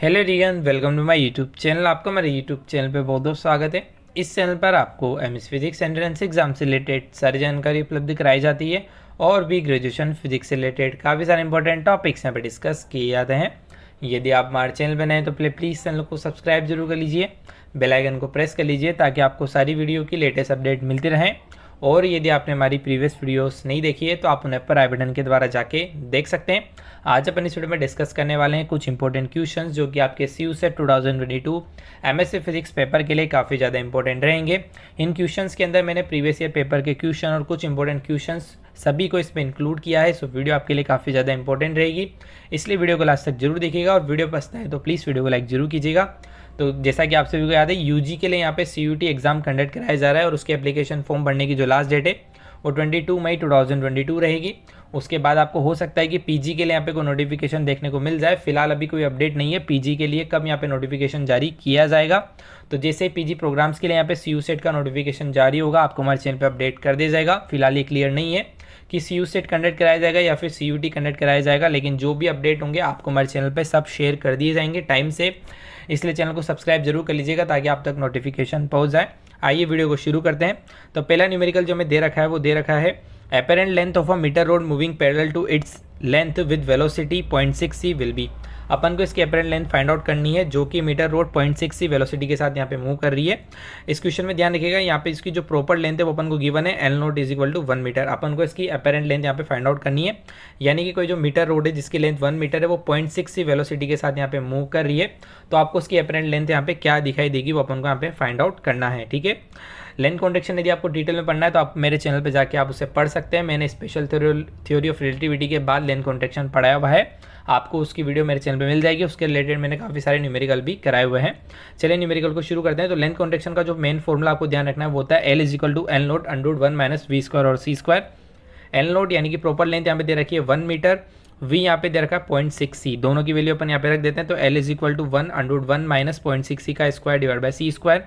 Hello रियन, welcome to my YouTube channel. आपका मेरे यूट्यूब चैनल पे बहुत बहुत स्वागत है। इस चैनल पर आपको एमएस फिजिक्स एंट्रेंस एग्जाम से रिलेटेड सारी जानकारी उपलब्ध कराई जाती है और भी ग्रेजुएशन फिजिक्स से रिलेटेड काफ़ी सारे इंपॉर्टेंट टॉपिक्स यहाँ पे डिस्कस किए जाते हैं। यदि आप हमारे चैनल पर नए हैं तो प्लीज़ चैनल को सब्सक्राइब जरूर कर लीजिए, बेल आइकन को प्रेस कर लीजिए ताकि आपको सारी वीडियो की लेटेस्ट अपडेट मिलती रहें। और यदि आपने हमारी प्रीवियस वीडियोस नहीं देखी है तो आप उन्हें पर आई बटन के द्वारा जाके देख सकते हैं। आज अपन इस वीडियो में डिस्कस करने वाले हैं कुछ इंपॉर्टेंट क्वेश्चंस जो कि आपके CU set 2022 MSc physics paper के लिए काफ़ी ज़्यादा इंपॉर्टेंट रहेंगे। इन क्वेश्चंस के अंदर मैंने प्रीवियस ईयर पेपर के क्वेश्चन और कुछ इंपॉर्टेंट क्वेश्चंस सभी को इसमें इंक्लूड किया है। सो वीडियो आपके लिए काफ़ी ज़्यादा इंपॉर्टेंट रहेगी, इसलिए वीडियो को लास्ट तक जरूर देखिएगा और वीडियो पसंद है तो प्लीज़ वीडियो को लाइक जरूर कीजिएगा। तो जैसा कि आप सभी को याद है, यूजी के लिए यहाँ पे CUT एग्जाम कंडक्ट कराया जा रहा है और उसके एप्लीकेशन फॉर्म भरने की जो लास्ट डेट है वो 22 मई 2022 रहेगी। उसके बाद आपको हो सकता है कि पीजी के लिए यहाँ पे कोई नोटिफिकेशन देखने को मिल जाए। फिलहाल अभी कोई अपडेट नहीं है पीजी के लिए कब यहाँ पे नोटिफिकेशन जारी किया जाएगा। तो जैसे पीजी प्रोग्राम्स के लिए यहाँ पे CU सेट का नोटिफिकेशन जारी होगा आपको हमारे चैनल पे अपडेट कर दिया जाएगा। फिलहाल ये क्लियर नहीं है कि CU सेट कंडक्ट कराया जाएगा या फिर CUT कंडक्ट कराया जाएगा, लेकिन जो भी अपडेट होंगे आपको हमारे चैनल पर सब शेयर कर दिए जाएंगे टाइम से। इसलिए चैनल को सब्सक्राइब जरूर कर लीजिएगा ताकि आप तक नोटिफिकेशन पहुँच जाए। आइए वीडियो को शुरू करते हैं। तो पहला न्यूमेरिकल जो हमें दे रखा है वो दे रखा है apparent length of a meter rod moving parallel to its length with velocity 0.6 c will be। अपन को इसकी apparent length फाइंड आउट करनी है जो कि मीटर रोड 0.6 c वेलोसिटी के साथ यहाँ पे मूव कर रही है। इस क्वेश्चन में ध्यान रखिएगा, यहाँ पे इसकी जो प्रॉपर लेंथ है वो अपन को गिवन है L naught is equal to 1 metre. अपन को इसकी apparent लेंथ यहाँ पे फाइंड आउट करनी है, यानी कि कोई जो मीटर रोड है जिसकी लेंथ 1 मीटर है वो 0.6 c वेलोसिटी के साथ यहाँ पे मूव कर रही है। तो आपको उसकी apparent लेंथ यहाँ पे क्या दिखाई देगी वो अपन को यहाँ पे फाइंड आउट करना है। ठीक है, लेंथ कॉन्ट्रेक्शन यदि आपको डिटेल में पढ़ना है तो आप मेरे चैनल पे जाके आप उसे पढ़ सकते हैं। मैंने स्पेशल थ्योरी ऑफ रिलेटिविटी के बाद लेंथ कॉन्ट्रेक्शन पढ़ाया हुआ है, आपको उसकी वीडियो मेरे चैनल पे मिल जाएगी। उसके रिलेटेड मैंने काफ़ी सारे न्यूमेरिकल भी कराए हुए हैं। चलिए न्यूमेरिकल को शुरू करते हैं। तो लेंथ कॉन्ट्रेक्शन का जो मेन फॉर्मूला आपको ध्यान रखना है वो होता है L is equal to L naught under 1 minus V square और सी स्क्वायर। L नोट यानी कि प्रॉपर लेंथ यहाँ पे दे रखी है 1 मीटर, V यहाँ पे दे रखा है 0.6 c, दोनों की वैल्यू अपन यहाँ पे रख देते हैं। तो L is equal to 1 under 1 minus 0.6 c का square divide by C square.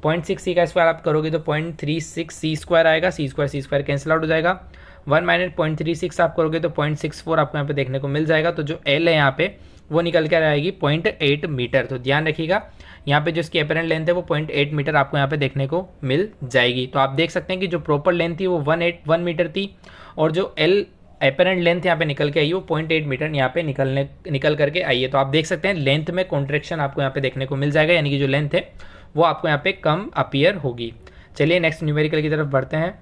0.6 c का स्क्वायर आप करोगे तो 0.36 c स्क्वायर आएगा, सी स्क्वायर कैंसिल आउट हो जाएगा। 1 माइनस 0.36 आप करोगे तो 0.64 आपको यहाँ पे देखने को मिल जाएगा। तो जो L है यहाँ पे वो निकल कर आएगी 0.8 मीटर। तो ध्यान रखिएगा यहाँ पे जो इसकी अपरेंट लेंथ है वो 0.8 मीटर आपको यहाँ पे देखने को मिल जाएगी। तो आप देख सकते हैं कि जो प्रॉपर लेंथ थी वो 1 मीटर थी और जो L अपरेंट लेंथ यहाँ पे निकल के आई वो 0.8 मीटर यहाँ पे निकल करके आई है। तो आप देख सकते हैं लेंथ में कॉन्ट्रैक्शन आपको यहाँ पे देखने को मिल जाएगा, यानी कि जो लेंथ है वो आपको यहाँ पे कम अपीयर होगी। चलिए नेक्स्ट न्यूमेरिकल की तरफ बढ़ते हैं।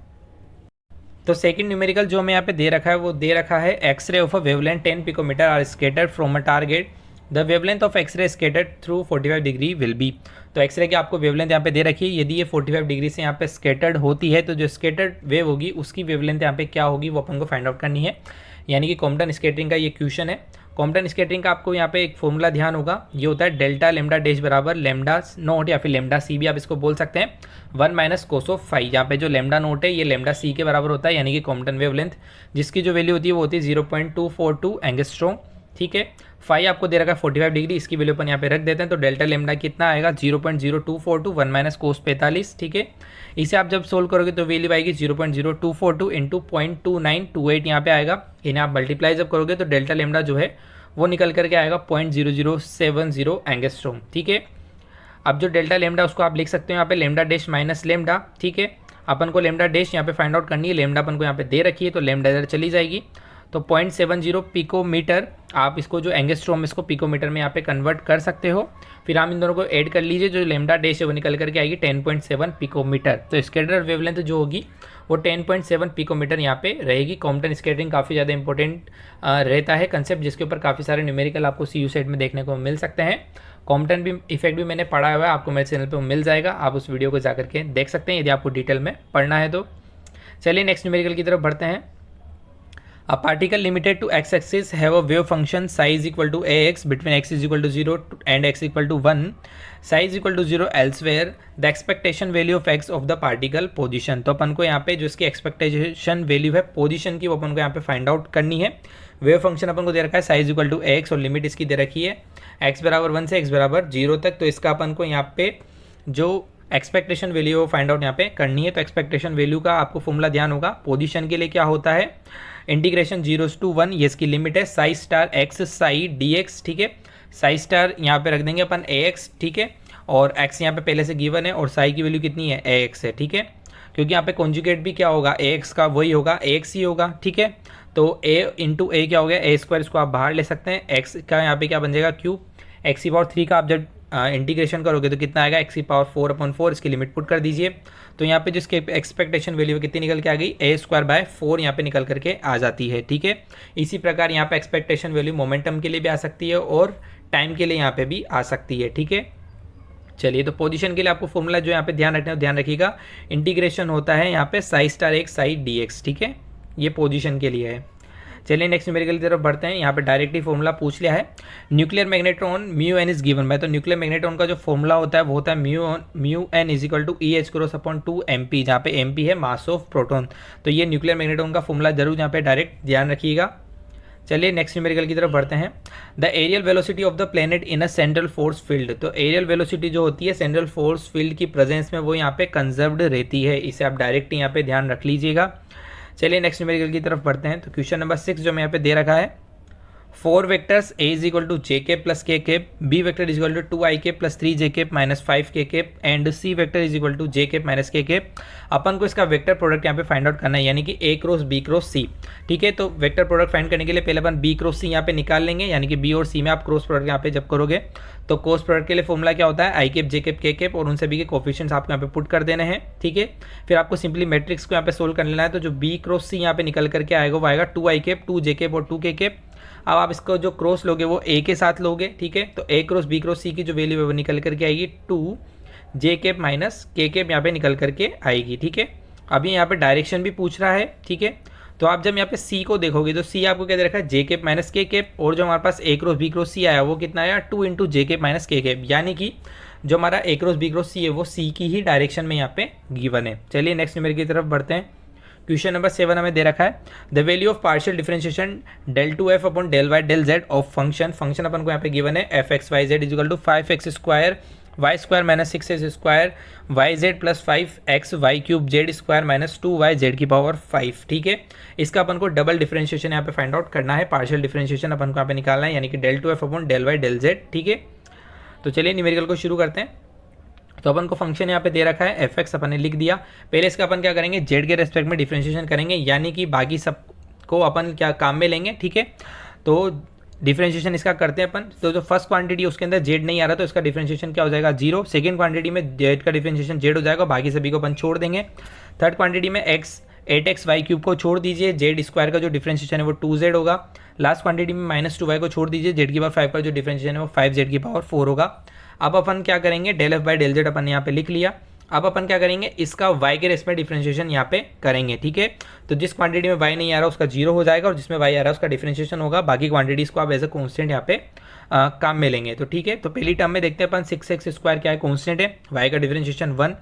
तो सेकंड न्यूमेरिकल जो हमें यहाँ पे दे रखा है वो दे रखा है X ray of a wavelength 10 picometre are scattered from a target, the wavelength of X ray scattered through 45 degree will be. तो एक्सरे की आपको वेवलेंथ यहाँ पे दे रखी है, यदि ये 45 डिग्री से यहाँ पे स्केटर्ड होती है तो जो स्केटर्ड वेव होगी उसकी वेवलेंथ यहाँ पे क्या होगी वो अपन को फाइंड आउट करनी है। यानी कि कॉम्पटन स्केटरिंग का ये क्वेश्चन है। कॉम्पटन स्केटरिंग का आपको यहाँ पे एक फॉर्मूला ध्यान होगा, ये होता है डेल्टा लेमडा डैश बराबर लेमडा नोट या फिर लेमडा सी भी आप इसको बोल सकते हैं 1 माइनस कोस ऑफ फाइव। यहाँ पे जो लेमडा नोट है ये लेमडा सी के बराबर होता है, यानी कि कॉम्पटन वेवलेंथ जिसकी जो वैल्यू होती है वो होती है 0.242 एंगस्ट्रॉम। ठीक है, फाइव आपको दे रखा है 45 डिग्री, इसकी वैल्यू अपन यहाँ पे रख देते हैं। तो डेल्टा लेमडा कितना आएगा 0.0242 1 माइनस कोस 45। ठीक है, इसे आप जब सोल्व करोगे तो वैल्यू आएगी 0.0242 इंटू 0.2928 यहाँ पे आएगा। इन्हें आप मल्टीप्लाई जब करोगे तो डेल्टा लेमडा जो है वो निकल करके आएगा 0.0070 एंगस्ट्रॉम। ठीक है, अब जो डेल्टा लेमडा उसको आप लिख सकते हो यहाँ पे लेमडा डैश माइनस लेमडा। ठीक है, अपन को लेमडा डैश यहाँ पे फाइंड आउट करनी है, लेमडा अपन को यहाँ पे दे रखी है तो लेमडा इधर चली जाएगी। तो 0.70 पिकोमीटर, आप इसको जो एंगस्ट्रॉम इसको पिकोमीटर में यहाँ पे कन्वर्ट कर सकते हो। फिर आप इन दोनों को ऐड कर लीजिए, जो लेमडा डैश है वो निकल करके आएगी 10.7 पिकोमीटर। तो स्केटर वेवलेंथ जो होगी वो 10.7 पिकोमीटर यहाँ पे रहेगी। कॉम्पटन स्केटरिंग काफ़ी ज़्यादा इंपॉर्टेंट रहता है कंसेप्ट, जिसके ऊपर काफ़ी सारे न्यूमेरिकल आपको CU सेट में देखने को मिल सकते हैं। कॉम्पटन भी इफेक्ट भी मैंने पढ़ा हुआ है, आपको मेरे चैनल पर मिल जाएगा, आप उस वीडियो को जा करके देख सकते हैं यदि आपको डिटेल में पढ़ना है तो। चलिए नेक्स्ट न्यूमेरिकल की तरफ बढ़ते हैं। A particle limited to x-axis have a wave function psi is equal to ax between x is equal to 0 and x equal to 1. Psi is equal to 0 elsewhere. The expectation value of x of the particle position. तो अपन को यहाँ पे जो इसकी expectation value है position की वो अपन को यहाँ पे फाइंड आउट करनी है। वेव फंक्शन अपन को दे रखा है साइज इक्वल टू एक्स और लिमिट इसकी दे रखी है x बराबर 1 से x बराबर 0 तक। तो इसका अपन को यहाँ पे जो एक्सपेक्टेशन वैल्यू वो फाइंड आउट यहाँ पे करनी है। तो एक्सपेक्टेशन वैल्यू का आपको फॉर्मूला ध्यान होगा, पोजीशन के लिए क्या होता है इंटीग्रेशन 0 to 1, ये इसकी लिमिट है Sai star x Sai D x. ठीक है, साई स्टार यहाँ पे रख देंगे अपन AX, ठीक है, और x यहाँ पे पहले से गिवन है और साई की वैल्यू कितनी है AX है, ठीक है, क्योंकि यहाँ पे कॉन्जुगेट भी क्या होगा AX का वही होगा, AX ही होगा, ठीक है। तो a इंटू ए क्या हो गया A², इसको आप बाहर ले सकते हैं, x का यहाँ पे क्या बन जाएगा क्यूब, x³ का आप जब इंटीग्रेशन करोगे तो कितना आएगा x⁴/4, इसकी लिमिट पुट कर दीजिए। तो यहाँ पे जिसके एक्सपेक्टेशन वैल्यू कितनी निकल के आ गई A²/4 यहाँ पे निकल करके आ जाती है, ठीक है। इसी प्रकार यहाँ पे एक्सपेक्टेशन वैल्यू मोमेंटम के लिए भी आ सकती है और टाइम के लिए यहाँ पे भी आ सकती है, ठीक है। चलिए, तो पोजीशन के लिए आपको फॉर्मूला जो यहाँ पे ध्यान रखना है ध्यान रखिएगा, इंटीग्रेशन होता है यहाँ पे साई⁴x साई dx, ठीक है, ये पोजीशन के लिए है। चलिए नेक्स्ट न्यूमेरिकल की तरफ बढ़ते हैं। यहाँ पे डायरेक्टली फॉर्मूला पूछ लिया है, nuclear magnetron μn is given by, तो न्यूक्लियर मैग्नेट्रॉन का जो फॉर्मूला होता है वो होता है μn इजिकल टू EH×2mp, जहाँ पे mp है मास ऑफ प्रोटॉन। तो ये न्यूक्लियर मैग्नेट्रॉन का फॉर्मूला जरूर यहाँ पे डायरेक्ट ध्यान रखिएगा। चलिए नेक्स्ट न्यूमेरिकल की तरफ बढ़ते हैं। The areal velocity of the planet in a central force field, तो एरियल वेलोसिटी जो होती है सेंट्रल फोर्स फील्ड की प्रेजेंस में वो यहाँ पे कंजर्व्ड रहती है, इसे आप डायरेक्ट यहाँ पे ध्यान रख लीजिएगा। चलिए नेक्स्ट न्यूमेरिकल की तरफ बढ़ते हैं। तो क्वेश्चन नंबर 6 जो मैं यहाँ पे दे रखा है, 4 vectors a is equal to j cap plus k cap, b vector is equal to 2i cap plus 3j cap minus 5k cap and c vector is equal to j cap minus k cap. अपन को इसका vector product यहाँ पे find out करना है, यानी कि a cross b cross c, ठीक है। तो वेक्टर प्रोडक्ट फाइंड करने के लिए पहले अपन b क्रॉस c यहाँ पे निकाल लेंगे, यानी कि b और c में आप क्रॉस प्रोडक्ट यहाँ पे जब करोगे तो क्रॉस प्रोडक्ट के लिए फॉर्मूला क्या होता है आई कैप जे कैप के कैप, और उन सभी के कोफिशिएंट्स आपको यहाँ पे पुट कर देने हैं, ठीक है। फिर आपको सिंपली मैट्रिक्स को यहाँ पे सोल्व कर लेना है। तो जो b क्रॉस c यहाँ पे निकल करके आएगा वो आएगा 2i कैप 2j कैप और 2k कैप। अब आप इसको जो क्रॉस लोगे वो a के साथ लोगे, ठीक है। तो a cross b cross c की जो वैल्यू है वो निकल करके आएगी 2j cap minus k cap यहाँ पे निकल करके आएगी, ठीक है। अभी यहाँ पे डायरेक्शन भी पूछ रहा है, ठीक है। तो आप जब यहाँ पे c को देखोगे तो c आपको क्या दे रखा है j cap minus k cap, और जो हमारे पास a cross b cross c आया वो कितना आया 2 इंटू जे कैप माइनस k कैप, यानी कि जो हमारा a cross b cross c है वो c की ही डायरेक्शन में यहाँ पे गिवन है। चलिए नेक्स्ट नंबर की तरफ बढ़ते हैं। क्वेश्चन नंबर 7 हमें दे रखा है, the value of partial differentiation del 2f अपॉन del y del z of function अपन को यहाँ पे गिवन है f(x,y,z) is equal to 5x² y² minus 6x² yz plus 5x y³ z² minus 2yz की पावर 5, ठीक है। इसका अपन को डबल डिफरेंशिएशन यहाँ पे फाइंड आउट करना है, पार्शियल डिफरेंशिएशन अपन को यहाँ पे निकालना है, यानी कि del 2f अपॉन del y del z, ठीक है। तो चलिए न्यूमेरिकल को शुरू करते हैं। तो अपन को फंक्शन यहाँ पे दे रखा है f(x) अपन ने लिख दिया। पहले इसका अपन क्या करेंगे z के रेस्पेक्ट में डिफरेंशिएशन करेंगे, यानी कि बाकी सब को अपन क्या काम में लेंगे, ठीक है। तो डिफरेंशिएशन इसका करते हैं अपन। तो जो फर्स्ट क्वांटिटी उसके अंदर z नहीं आ रहा तो इसका डिफरेंशिएशन क्या हो जाएगा 0। सेकेंड क्वांटिटी में z का डिफरेंशिएशन z हो जाएगा, बाकी सभी को अपन छोड़ देंगे। थर्ड क्वांटिटी में 8x y³ को छोड़ दीजिए, z² का जो डिफरेंशिएशन है वो 2z होगा। लास्ट क्वांटिटी में -2y को छोड़ दीजिए, z की पावर 5 का जो डिफरेंशिएशन है वो 5z की पावर 4 होगा। अब अपन क्या करेंगे del f by del z अपन यहाँ पे लिख लिया। अब अपन क्या करेंगे इसका y के रेस्पेक्ट डिफरेंशिएशन यहाँ पे करेंगे, ठीक है। तो जिस क्वांटिटी में y नहीं आ रहा उसका 0 हो जाएगा, और जिसमें y आ रहा है उसका डिफरेंशिएशन होगा। बाकी क्वांटिटीज को आप एज अ कॉन्स्टेंट यहाँ पे काम में लेंगे, तो ठीक है। तो पहली टर्म में देखते हैं अपन 6x² क्या है कॉन्स्टेंट है, y का डिफरेंशिएशन 1।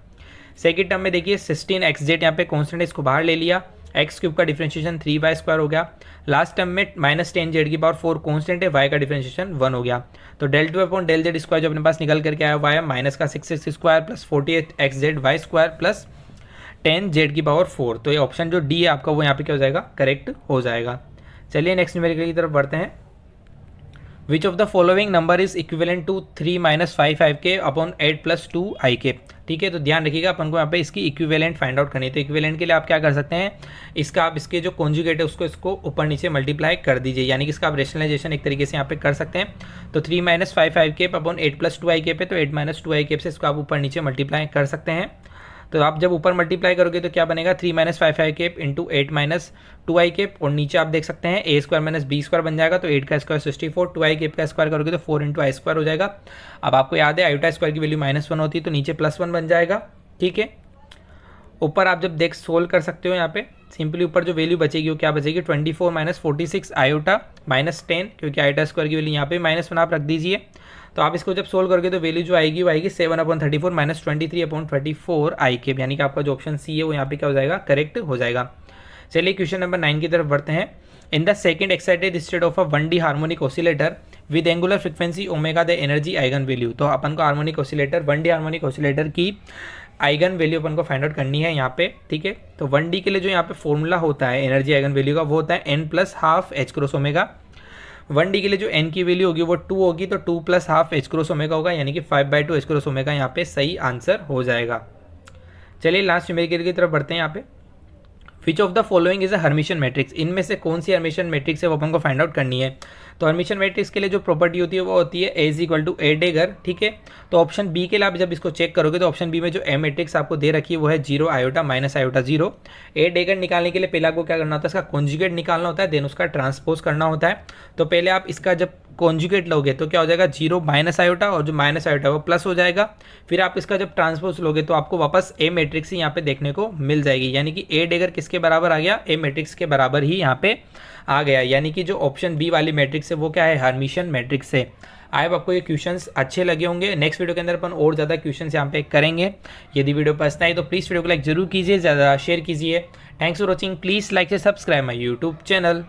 सेकेंड टर्म में देखिए 16xz यहाँ पे कॉन्स्टेंट है, इसको बाहर ले लिया, x³ का डिफरेंशिएशन 3y² हो गया। लास्ट टर्म में -10z की पावर 4 कॉन्स्टेंट है, y का डिफरेंशिएशन 1 हो गया। तो del 2 अपॉन del z² जो अपने पास निकल करके आया हुआ है माइनस का 6x² plus 48xz y² plus 10z की पावर 4। तो ये ऑप्शन जो डी है आपका वो यहाँ पे क्या हो जाएगा करेक्ट हो जाएगा। चलिए नेक्स्ट न्यूमेरिकल की तरफ बढ़ते हैं। Which of the following number is equivalent to 3 - 5k upon 8 + 2ik, ठीक है। तो ध्यान रखिएगा अपन को यहाँ पे इसकी इक्विवेलेंट फाइंड आउट करनी है। तो इक्विवेलेंट के लिए आप क्या कर सकते हैं, इसका आप इसके जो कॉन्जुगेट है उसको इसको ऊपर नीचे मल्टीप्लाई कर दीजिए, यानी कि इसका आप रेशनलाइजेशन एक तरीके से यहाँ पे कर सकते हैं। तो 3 - 5k अपॉन 8 + 2ik पे, तो 8 - 2ik से इसको आप ऊपर नीचे मल्टीप्लाई कर सकते हैं। तो आप जब ऊपर मल्टीप्लाई करोगे तो क्या बनेगा 3 - 5k इंटू 8 - 2ik, और नीचे आप देख सकते हैं a² - b² बन जाएगा। तो 8 का स्क्वायर 64, 2ik का स्क्वायर करोगे तो 4 × i² हो जाएगा। अब आपको याद है आयोटा स्क्वायर की वैल्यू -1 होती है, तो नीचे +1 बन जाएगा, ठीक है। ऊपर आप जब देख सोल्व कर सकते हो यहाँ पे सिंपली ऊपर जो वैल्यू बचेगी वो क्या बचेगी 24 - 46 आयोटा -10, क्योंकि आयोटा स्क्वायर की वैल्यू यहाँ पे -1 आप रख दीजिए। तो आप इसको जब सोल्व करोगे तो वैल्यू जो आएगी वो आएगी 7/34 - 23/24 ik, यानी कि आपका जो ऑप्शन सी है वो यहाँ पे क्या हो जाएगा करेक्ट हो जाएगा। चलिए क्वेश्चन नंबर 9 की तरफ बढ़ते हैं। In the second excited state of a 1D harmonic oscillator with angular frequency omega the energy eigen value. तो अपन को harmonic oscillator 1D harmonic oscillator की आइगन वैल्यू अपन को फाइंड आउट करनी है यहाँ पे, ठीक है। तो 1D के लिए जो यहाँ पे फॉर्मूला होता है एनर्जी आइगन वैल्यू का वो होता है n + ½ h × ओमेगा। 1D के लिए जो n की वैल्यू होगी वो 2 होगी, तो 2 plus half H cross omega होगा, यानी कि 5/2 एच क्रॉस ओमेगा यहाँ पे सही आंसर हो जाएगा। चलिए लास्ट न्यूमेरिकल की तरफ बढ़ते हैं। यहाँ पे विच of the following is a Hermitian matrix, इनमें से कौन सी हर्मिशियन मैट्रिक्स है वो अपन को फाइंड आउट करनी है। तो हर्मिशियन मैट्रिक्स के लिए जो प्रॉपर्टी होती है वो होती है ए इज इक्वल टू ए डेगर, ठीक है। तो ऑप्शन बी के लिए आप जब इसको चेक करोगे तो ऑप्शन बी में जो ए मैट्रिक्स आपको दे रखी है वो है 0 आयोटा माइनस आयोटा 0। ए डेगर निकालने के लिए पहले आपको क्या करना होता है, इसका कॉन्जुगेट निकालना होता है, देन उसका ट्रांसपोज करना होता है। तो पहले आप इसका जब कॉन्जुगेट लोगे तो क्या हो जाएगा, 0 माइनस आयोटा, और जो माइनस आयोटा वो प्लस हो जाएगा। फिर आप इसका जब ट्रांसपोज लोगे तो आपको वापस ए मैट्रिक्स ही यहाँ पे देखने को मिल जाएगी, यानी कि ए डेगर किसके बराबर आ गया, ए मैट्रिक्स के बराबर ही यहाँ पे आ गया। यानी कि जो ऑप्शन बी वाली मैट्रिक्स है वो क्या है, हर्मिशियन मैट्रिक्स है। आई होप आपको ये क्वेश्चंस अच्छे लगे होंगे। नेक्स्ट वीडियो के अंदर अपन और ज़्यादा क्वेश्चंस यहाँ पे करेंगे। यदि वीडियो पसंद आई तो प्लीज़ वीडियो को लाइक जरूर कीजिए, ज़्यादा शेयर कीजिए। Thanks for watching, please like से सब्सक्राइब माई यूट्यूब चैनल।